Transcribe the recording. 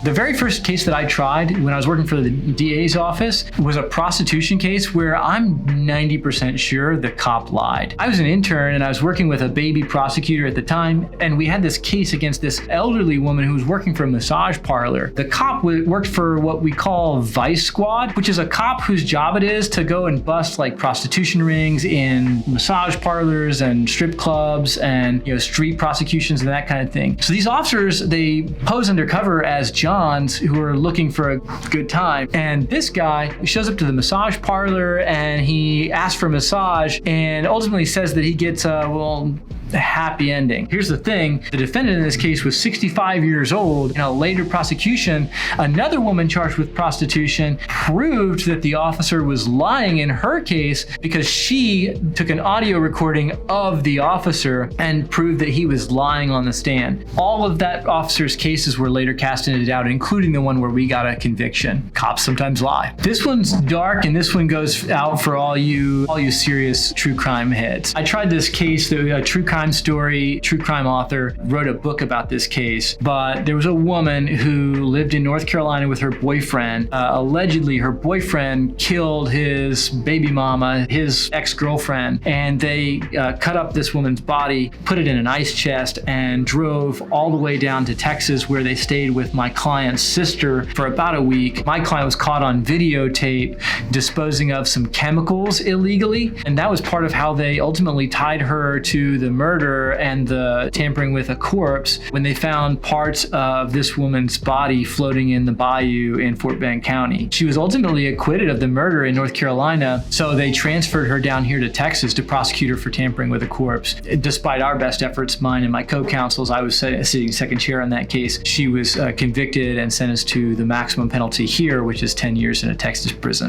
The very first case that I tried when I was working for the DA's office was a prostitution case where I'm 90% sure the cop lied. I was an intern and I was working with a baby prosecutor at the time, and we had this case against this elderly woman who was working for a massage parlor. The cop worked for what we call Vice Squad, which is a cop whose job it is to go and bust like prostitution rings in massage parlors and strip clubs and street prosecutions and that kind of thing. So these officers, they pose undercover as Johns who are looking for a good time. And this guy shows up to the massage parlor and he asks for a massage and ultimately says that he gets a happy ending. Here's the thing, the defendant in this case was 65 years old. In a later prosecution, another woman charged with prostitution proved that the officer was lying in her case because she took an audio recording of the officer and proved that he was lying on the stand. All of that officer's cases were later cast into doubt, including the one where we got a conviction. Cops sometimes lie. This one's dark and this one goes out for all you serious true crime heads. I tried this case, a true crime author wrote a book about this case, but there was a woman who lived in North Carolina with her boyfriend. Allegedly, her boyfriend killed his baby mama, his ex-girlfriend, and they cut up this woman's body, put it in an ice chest, and drove all the way down to Texas where they stayed with my client's sister for about a week. My client was caught on videotape disposing of some chemicals illegally, and that was part of how they ultimately tied her to the murder and the tampering with a corpse when they found parts of this woman's body floating in the bayou in Fort Bend County. She was ultimately acquitted of the murder in North Carolina, so they transferred her down here to Texas to prosecute her for tampering with a corpse. Despite our best efforts, mine and my co-counsels, I was sitting second chair on that case. She was convicted and sentenced to the maximum penalty here, which is 10 years in a Texas prison.